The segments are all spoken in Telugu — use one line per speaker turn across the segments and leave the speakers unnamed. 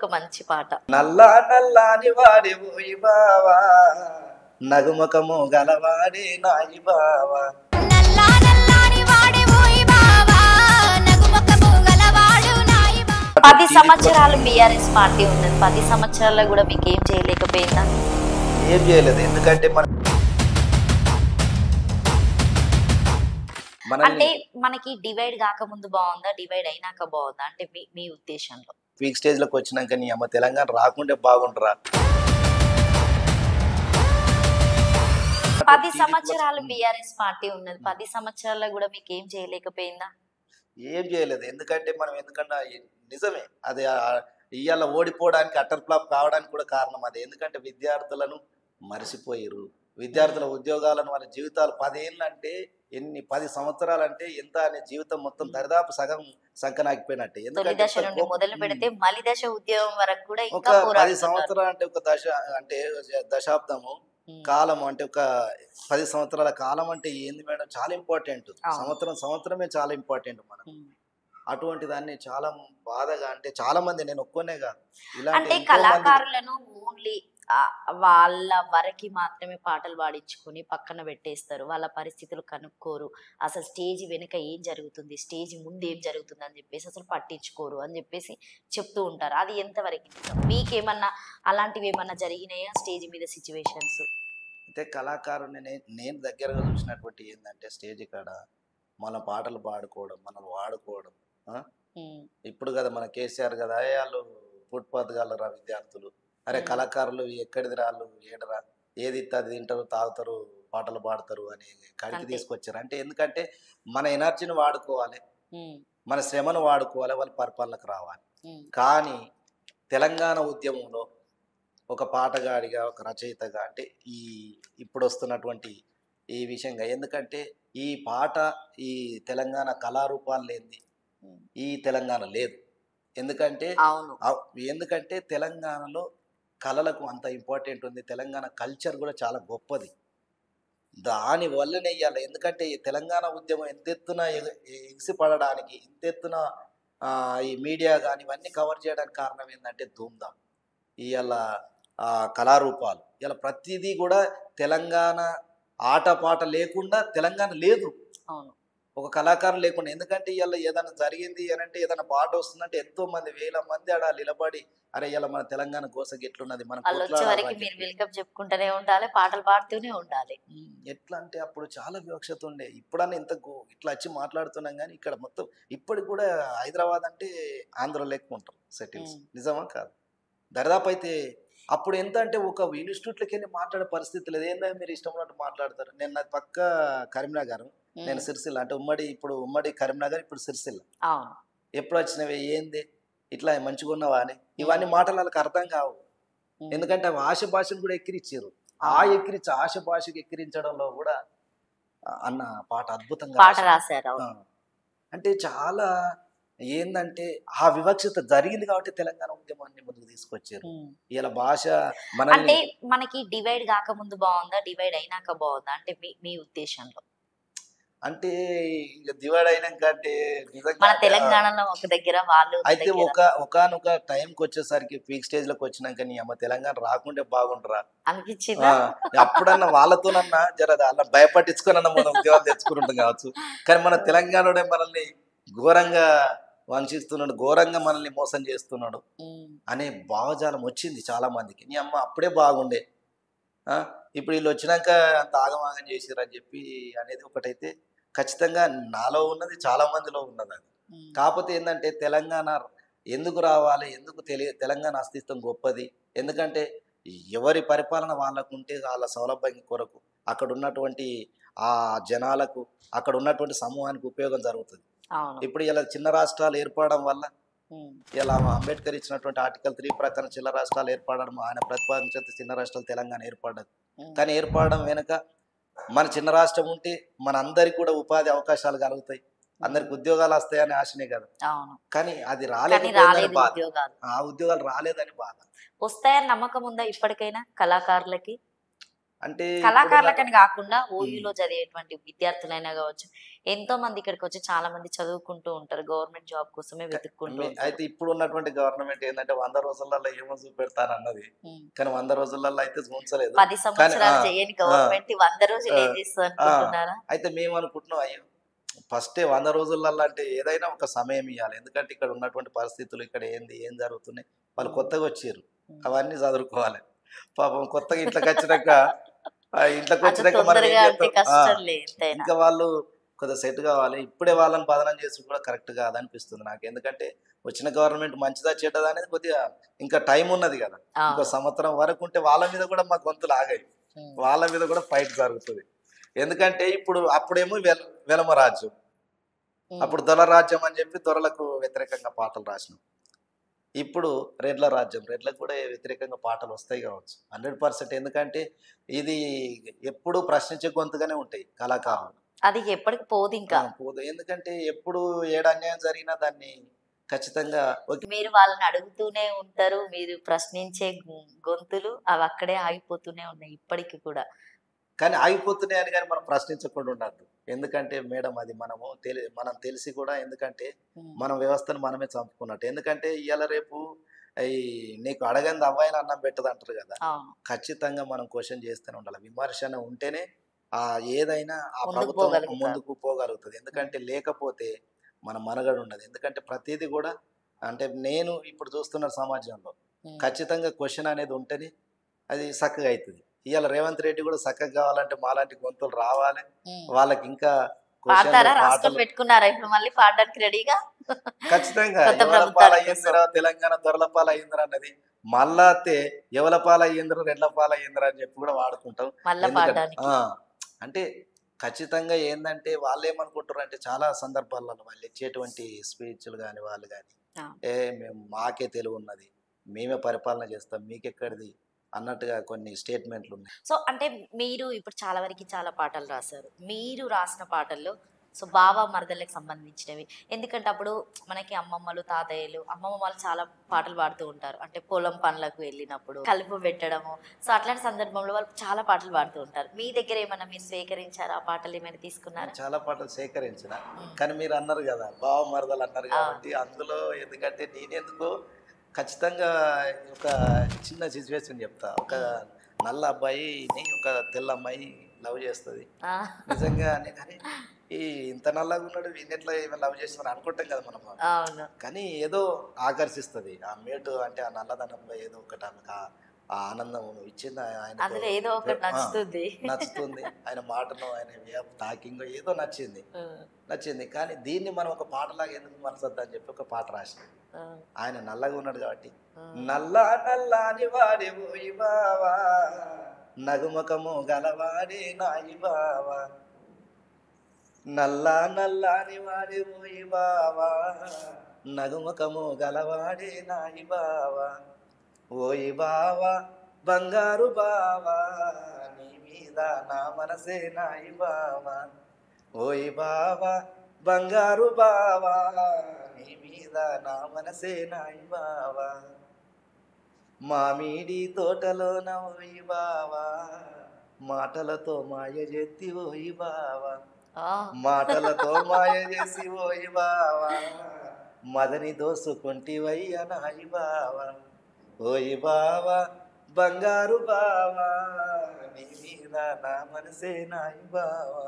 ఒక మంచి పాట.
నల్లా నల్లాని వాడి ఓయి బావా, నగుమకము గలవాడే నాయి బావా.
నల్లా నల్లాని వాడే ఓయి బావా, నగుమకము గలవాడు నాయి బావా. 10 సంవత్సరాలు బీఆర్ఎస్ పార్టీ ఉన్నది. 10 సంవత్సరాల్లో కూడా మీకు ఏం చేయలేకపోయిందా?
ఏం చేయలేదు. ఎందుకంటే
అంటే మనకి డివైడ్ కాకముందు బాగుందా, డివైడ్ అయినాక బాగుందా అంటే మీ ఉద్దేశంలో?
పీక్ స్టేజ్ లోకి వచ్చినాక నీ అమ్మ తెలంగాణ రాకుంటే బాగుండరా.
10 సంవత్సరాలు బీఆర్ఎస్ పార్టీ ఉన్నది. 10 సంవత్సరాల్లో కూడా మీకు ఏం చేయలేకపోయిందా?
ఏం చేయలేదు. ఎందుకంటే నిజమే అది ఇవాళ ఓడిపోవడానికి అటర్ ఫ్లాప్ కావడానికి కూడా కారణం అదే. ఎందుకంటే విద్యార్థులను మరిసిపోయారు. విద్యార్థుల ఉద్యోగాలను వాళ్ళ జీవితాలు 10 ఏళ్ళు అంటే 10 సంవత్సరాలు అంటే ఎంత అనే జీవితం మొత్తం దరిదాపు సగం సంకనాగిపోయినట్టే.
ఎందుకంటే మొదలు పెడితే మలి దశ ఉద్యోగం వరకు కూడా
ఒక 10 సంవత్సరాలు అంటే ఒక దశాబ్దము కాలం అంటే ఒక 10 సంవత్సరాల కాలం అంటే ఏంది మేడం? చాలా ఇంపార్టెంట్. సంవత్సరమే చాలా ఇంపార్టెంట్ మనకు. అటువంటి దాన్ని చాలా బాధగా అంటే చాలా మంది, నేను ఒక్కనే కాదు,
ఇలాంటి కళాకారులను ఓన్లీ వాళ్ళ వరకి మాత్రమే పాటలు పాడించుకొని పక్కన పెట్టేస్తారు. వాళ్ళ పరిస్థితులు కనుక్కోరు. అసలు స్టేజ్ వెనుక ఏం జరుగుతుంది, స్టేజ్ ముందు ఏం జరుగుతుంది అని చెప్పేసి అసలు పట్టించుకోరు అని చెప్పేసి చెప్తూ ఉంటారు. అది ఎంతవరకు మీకేమన్నా అలాంటివి ఏమన్నా జరిగినాయా స్టేజ్ మీద సిచ్యువేషన్స్?
అయితే కళాకారుని నేను దగ్గరగా చూసినటువంటి ఏంటంటే స్టేజ్ కాడ మన పాటలు పాడుకోవడం, మనల్ని వాడుకోవడం. ఇప్పుడు కదా మన కేసీఆర్ కదా, వాళ్ళు ఫుట్పాత్ గలరా విద్యార్థులు, అరే కళాకారులు ఎక్కడిది రాళ్ళు ఏడరా, ఏది అది తింటారు తాగుతారు పాటలు పాడతారు అని కడికి తీసుకొచ్చారు. అంటే ఎందుకంటే మన ఎనర్జీని వాడుకోవాలి, మన శ్రమను వాడుకోవాలి, వాళ్ళు పరిపాలనకు రావాలి. కానీ తెలంగాణ ఉద్యమంలో ఒక పాటగాడిగా, ఒక రచయితగా అంటే ఇప్పుడు వస్తున్నటువంటి ఈ విషయంగా, ఎందుకంటే ఈ పాట ఈ తెలంగాణ కళారూపాలు లేనిది ఈ తెలంగాణ లేదు. ఎందుకంటే తెలంగాణలో కళలకు అంత ఇంపార్టెంట్ ఉంది. తెలంగాణ కల్చర్ కూడా చాలా గొప్పది. దాని వల్లనే ఇవ్వాలి. ఎందుకంటే ఈ తెలంగాణ ఉద్యమం ఎంతెత్తున ఎగిసిపడడానికి, ఇంతెత్తున ఈ మీడియా కానీ ఇవన్నీ కవర్ చేయడానికి కారణం ఏంటంటే ధూమ్ధామ్. ఇవాళ కళారూపాలు ఇలా ప్రతిదీ కూడా తెలంగాణ ఆటపాట లేకుండా తెలంగాణ లేదు. ఒక కళాకారులు లేకుండా. ఎందుకంటే ఇవాళ ఏదైనా జరిగింది అని అంటే, ఏదైనా పాట వస్తుందంటే ఎంతో మంది, వేల మంది ఆడ నిలబడి అరే ఇలా మన తెలంగాణ గోసకి ఎట్లున్నది, మన
చెప్పుకుంటూనే ఉండాలి, పాటలు పాడుతూనే ఉండాలి.
ఎట్లా అంటే అప్పుడు చాలా వివక్షత ఉండే. ఇప్పుడన్నా ఇట్లా వచ్చి మాట్లాడుతున్నాం కానీ ఇక్కడ మొత్తం ఇప్పటికి కూడా హైదరాబాద్ అంటే ఆంధ్ర లెక్క ఉంటారు సెటిల్స్. నిజమా కాదు? దరిదాపు అయితే అప్పుడు ఎంత అంటే ఒక ఇన్స్టిట్యూట్లకి వెళ్ళి మాట్లాడే పరిస్థితి లేదు. ఏందా మీరు ఇష్టం ఉన్నట్టు మాట్లాడతారు. నేను నాది పక్క కరీంనగర్, నేను సిరిసిల్ల, అంటే ఉమ్మడి కరీంనగర్, ఇప్పుడు సిరిసిల్ల. ఎప్పుడు వచ్చినవి ఏంది ఇట్లా మంచిగా ఉన్నవా అని ఇవన్నీ మాటలు వాళ్ళకి అర్థం కావు. ఎందుకంటే అవి ఆశ భాషను కూడా ఎక్కిరిచ్చారు. ఆశ భాషకు ఎక్కిరించడంలో కూడా అన్న పాట అద్భుతంగా
రాశారు.
అంటే చాలా ఏందంటే ఆ వివక్షత జరిగింది కాబట్టి తెలంగాణ ఉద్యమాన్ని ముందుకు తీసుకొచ్చారు. ఇలా భాష
అంటే మనకి డివైడ్ కాకముందు బాగుందా, డివైడ్ అయినాక బాగుందా అంటే మీ ఉద్దేశంలో?
అంటే ఇక డివైడ్ అయినాక అంటే
మన తెలంగాణలో ఒక దగ్గర వాళ్ళు
అయితే ఒకనొక టైంకి వచ్చేసరికి పీక్ స్టేజ్ లోకి వచ్చినాక నీ అమ్మ తెలంగాణ రాకుంటే బాగుంటరా
అనిపించింది.
అప్పుడన్నా వాళ్ళతోనన్నా అలా భయపట్టించుకొని అన్న మనం ఉద్యోగాలు తెచ్చుకుని ఉంటాం కావచ్చు. కానీ మన తెలంగాణలోనే మనల్ని ఘోరంగా వంచిస్తున్నాడు, ఘోరంగా మనల్ని మోసం చేస్తున్నాడు అనే భావజాలం వచ్చింది చాలా మందికి. నీ అమ్మ అప్పుడే బాగుండే, ఇప్పుడు వీళ్ళు వచ్చినాక అంత ఆగమాగం చేసిరు అని చెప్పి అనేది ఒకటైతే ఖచ్చితంగా నాలో ఉన్నది, చాలా మందిలో ఉన్నది. అది కాకపోతే ఏంటంటే తెలంగాణ ఎందుకు రావాలి, ఎందుకు తెలంగాణ అస్తిత్వం గొప్పది. ఎందుకంటే ఎవరి పరిపాలన వాళ్ళకుంటే వాళ్ళ సౌలభ్యం కొరకు అక్కడ ఉన్నటువంటి ఆ జనాలకు, అక్కడ ఉన్నటువంటి సమూహానికి ఉపయోగం జరుగుతుంది. ఇప్పుడు ఇలా చిన్న రాష్ట్రాలు ఏర్పడడం వల్ల, ఇలా అంబేద్కర్ ఇచ్చినటువంటి ఆర్టికల్ 3 ప్రకారం చిన్న రాష్ట్రాలు ఏర్పడడం, ఆయన ప్రతిపాదించే చిన్న రాష్ట్రాలు తెలంగాణ ఏర్పడదు. కానీ ఏర్పడడం వెనుక మన చిన్న రాష్ట్రం ఉంటే మన అందరికి కూడా ఉపాధి అవకాశాలు కలుగుతాయి, అందరికి ఉద్యోగాలు వస్తాయని ఆశనే కదా. కానీ అది రాలేదు, ఆ ఉద్యోగాలు రాలేదని బాధ.
వస్తాయని నమ్మకం ఉందా ఇప్పటికైనా కళాకారులకి?
అంటే
కళాకారులకని కాకుండా ఓయూలో చదివేటువంటి విద్యార్థులైనా కావచ్చు, ఎంతో మంది ఇక్కడికి వచ్చి చాలా మంది చదువుకుంటూ ఉంటారు, గవర్నమెంట్ జాబ్ కోసమే వెతుక్కుంటూ ఉంటారు.
అయితే ఇప్పుడు ఉన్నటువంటి గవర్నమెంట్ ఏంటంటే 100 రోజులలో ఏమో చూపెడతానన్నది,
ఉమ్.
కానీ 100 రోజులలో అయితే చూపించలేదు.
10 సంవత్సరాలు చేయని గవర్నమెంట్ 100 రోజులు ఏం చేస్తుంది అనుకుంటున్నారా?
అయితే మేము అనుకుంటున్నాం, అయ్యో ఫస్టే 100 రోజులలో అంటే ఏదైనా ఒక సమయం ఇవ్వాలి. ఎందుకంటే ఇక్కడ ఉన్నటువంటి పరిస్థితులు, ఇక్కడ ఏం జరుగుతున్నాయి, వాళ్ళు కొత్తగా వచ్చారు, అవన్నీ చదువుకోవాలి. పాపం కొత్తగా ఇంట్లోకి వచ్చినాక ఇంట్లోకి వచ్చినాక మనం ఏం చేస్తాం, ఇంకా వాళ్ళు కొద్దిగా సెట్ కావాలి. ఇప్పుడే వాళ్ళని బదనం చేసి కూడా కరెక్ట్ కాదనిపిస్తుంది నాకు. ఎందుకంటే వచ్చిన గవర్నమెంట్ మంచిదా చెడ్డదా అనేది కొద్దిగా ఇంకా టైం ఉన్నది కదా, ఇంకో సంవత్సరం వరకు ఉంటే వాళ్ళ మీద కూడా మా గొంతులు ఆగాయి, వాళ్ళ మీద కూడా ఫైట్ జరుగుతుంది. ఎందుకంటే ఇప్పుడు అప్పుడేమో వెలమ రాజ్యం, అప్పుడు దొర రాజ్యం అని చెప్పి దొరలకు వ్యతిరేకంగా పాటలు రాసినాం. ఇప్పుడు రెడ్ల రాజ్యం, రెడ్లకు కూడా వ్యతిరేకంగా పాటలు వస్తాయి కావచ్చు 100%. ఎందుకంటే ఇది ఎప్పుడు ప్రశ్నించే గొంతుగానే ఉంటాయి కళాకారులు,
అది ఎప్పటికి పోదు ఇంకా
పోదు. ఎందుకంటే ఎప్పుడు ఏడ అన్యాయం జరిగినా దాన్ని ఖచ్చితంగా
మీరు వాళ్ళని అడుగుతూనే ఉంటారు, మీరు ప్రశ్నించే గొంతులు అవి అక్కడే ఆగిపోతూనే ఉన్నాయి ఇప్పటికి కూడా.
కానీ ఆగిపోతున్నాయని కానీ మనం ప్రశ్నించకుండా ఉండద్దు. ఎందుకంటే మేడం అది మనం తెలిసి కూడా, ఎందుకంటే మన వ్యవస్థను మనమే చంపుకున్నట్టు. ఎందుకంటే ఇవాళ రేపు నీకు అడగంది అవ్వాయిని అన్నం పెట్టదు అంటారు కదా, ఖచ్చితంగా మనం క్వశ్చన్ చేస్తూనే ఉండాలి. విమర్శన ఉంటేనే ఏదైనా ఆ ప్రభుత్వం ముందుకు పోగలుగుతుంది. ఎందుకంటే లేకపోతే మన మనగడ ఉండదు. ఎందుకంటే ప్రతిదీ కూడా అంటే నేను ఇప్పుడు చూస్తున్న సమాజంలో ఖచ్చితంగా క్వశ్చన్ అనేది ఉంటేనే అది చక్కగా అవుతుంది. ఇవాళ రేవంత్ రెడ్డి కూడా చక్కగా కావాలంటే మాలాంటి గొంతులు రావాలి, వాళ్ళకి ఇంకా
పెట్టుకున్నారా ఇప్పుడు మళ్ళీ పాడడానికి రెడీగా.
ఖచ్చితంగా ఎవలపాలయ్యిందిరా తెలంగాణ దొరలపాల అయ్యిందిరా అన్నది మళ్ళా ఎవలపాల అయ్యిందిరా రెడ్లపాల అయ్యిందిరా అని చెప్పి కూడా వాడుకుంటాం. అంటే ఖచ్చితంగా ఏంటంటే వాళ్ళు ఏమనుకుంటారు అంటే చాలా సందర్భాలలో వాళ్ళు ఇచ్చేటువంటి స్పీచ్లు కానీ వాళ్ళు కానీ మేము మాకే తెలివి ఉన్నది, మేమే పరిపాలన చేస్తాం, మీకెక్కడిది అన్నట్టుగా కొన్ని స్టేట్మెంట్లు ఉన్నాయి.
సో అంటే మీరు ఇప్పుడు చాలా వరకు చాలా పాటలు రాశారు, మీరు రాసిన పాటల్లో సో బావ మరదళ్ళకి సంబంధించినవి. ఎందుకంటే అప్పుడు మనకి అమ్మమ్మలు తాతయ్యలు అమ్మమ్మ వాళ్ళు చాలా పాటలు పాడుతూ ఉంటారు, అంటే పొలం పనులకు వెళ్ళినప్పుడు కలుపు పెట్టడము. సో అట్లాంటి సందర్భంలో వాళ్ళు చాలా పాటలు పాడుతూ ఉంటారు. మీ దగ్గర ఏమన్నా మీరు సేకరించారా, ఆ పాటలు ఏమైనా తీసుకున్నారా?
చాలా పాటలు సేకరించిన, కానీ మీరు అన్నారు కదా బావ మరదలు అన్నారు కాబట్టి అందులో ఎందుకంటే నేనెందుకు ఖచ్చితంగా ఒక చిన్న సిచ్యువేషన్ చెప్తా. ఒక నల్ల అబ్బాయిని ఒక తెల్ల అమ్మాయి లవ్ చేస్తుంది నిజంగా. కానీ ఇంత నల్లగా ఉన్నాడు వీళ్ళెట్లా లవ్ చేస్తున్నారు అనుకుంటాం కదా మనం, కానీ ఏదో ఆకర్షిస్తుంది ఆ మేటు, అంటే ఆ నల్లదనంలో ఏదో ఒకటి ఆమెకు ఆ ఆనందం ఇచ్చింది, ఆయన
ఏదో ఒకటి
నచ్చుతుంది, ఆయన మాటలో ఆయన టాకింగ్ ఏదో నచ్చింది. కానీ దీన్ని మనం ఒక పాటలాగా ఎందుకు మరచద్దు అని చెప్పి ఒక పాట రాసిన. ఆయన నల్లగా ఉన్నాడు కాబట్టి నల్లాని వాడే ఓయి బావా, నగుముఖము గలవాడే నాయి బావా, నల్లాని వాడే ఓయి బావా, నగుముఖము గలవాడే నాయి బావా, ఓయి బావా బంగారు బావా, నీ మీద నా మనసే నాయి బావా, ఓయి బావా బంగారు బావా, నీ మీద నా మనసే నాయి బావా, మామిడి తోటలోన ఓయి బావా, మాటలతో మాయ చేసి ఓయి బావా, మాటలతో మాయ చేసి ఓయి బావా, మదని దోసుకుంటివయ్య నాయి బావా, ఓయి బావా బంగారు బావా, నీ మీద నా మనసే నాయి బావా,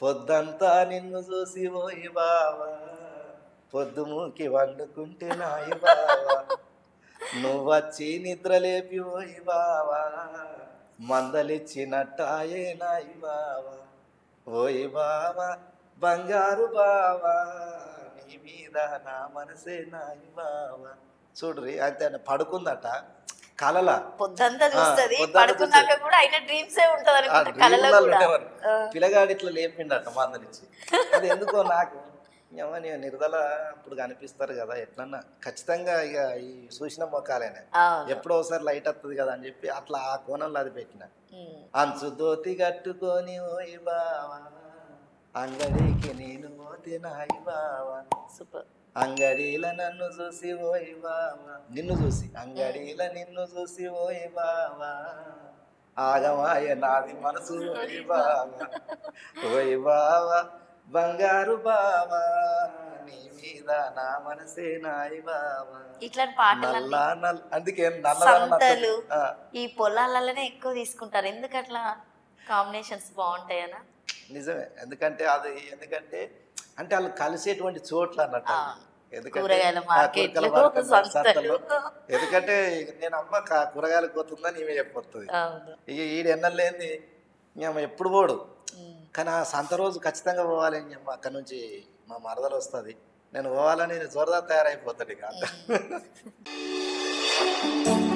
పొద్దంతా నిన్ను చూసి ఓయి బావా, పొద్దుమూకి వండుకుంటే నాయి బావా, నువ్వచ్చి నిద్రలేపి ఓయి బావా, మందలిచ్చినట్టాయే నాయి బావా, ఓయి బావా బంగారు బావా, నీ మీద నా మనసే నాయి బావా. చూడ్రి అంతే పడుకుందట కలల
పొద్దంతా చూస్తుంది, పడుకున్నాక కూడా అయిన డ్రీమ్స్ ఏ ఉంటది
పిల్లగాడి ఇట్లా లేపిండట మందలిచ్చి. అది ఎందుకో నాకు నిర్దల అప్పుడు కనిపిస్తారు కదా ఎట్లన్నా ఖచ్చితంగా ఇక ఈ చూసిన మొక్కాలేనే ఎప్పుడో ఒకసారి లైట్ వస్తుంది కదా అని చెప్పి అట్లా ఆ కోణంలో అది పెట్టిన. అంచు దోతి కట్టుకొని ఓయి బావా, అంగడికి నేను పోతే నాయి బావా, సూపర్, అంగడిల నన్ను చూసి ఓయి బావా, నిన్ను చూసి అంగడిల నిన్ను చూసి ఓయి బావా, ఆగమాయ నాది మనసు ఓయ్ బావా ఓయ్ బావా బంగారు బావా నీ మీద నా మనసే నాయి బావా
ఇట్లాంటి పాటలన్నీ
అందుకే
సంతలు ఈ పొలాలలోనే ఎక్కువ తీసుకుంటారు. ఎందుకట్లా కాంబినేషన్స్ బాగుంటాయనా?
నిజమే. ఎందుకంటే అంటే వాళ్ళు కలిసేటువంటి చోట్ల అన్నట్టు
ఆ,
అవి. ఎందుకంటే
కూరగాయల మార్కెట్లు,
సంతల్లో
సంతలు.
ఎందుకంటే నేను అమ్మ కూరగాయలకు పోతుందని ఈమె చెప్పొస్తుంది.
అవును.
ఇక ఈడు ఎన్నలేంది మేము ఎప్పుడు పోడు,
ఉమ్.
కానీ ఆ సంత రోజు ఖచ్చితంగా పోవాలి అని చెప్పి అక్కడ నుంచి మా మరదలు వస్తుంది. నేను పోవాలని జోరదార్ తయారైపోతాడు ఇక.
ఉమ్.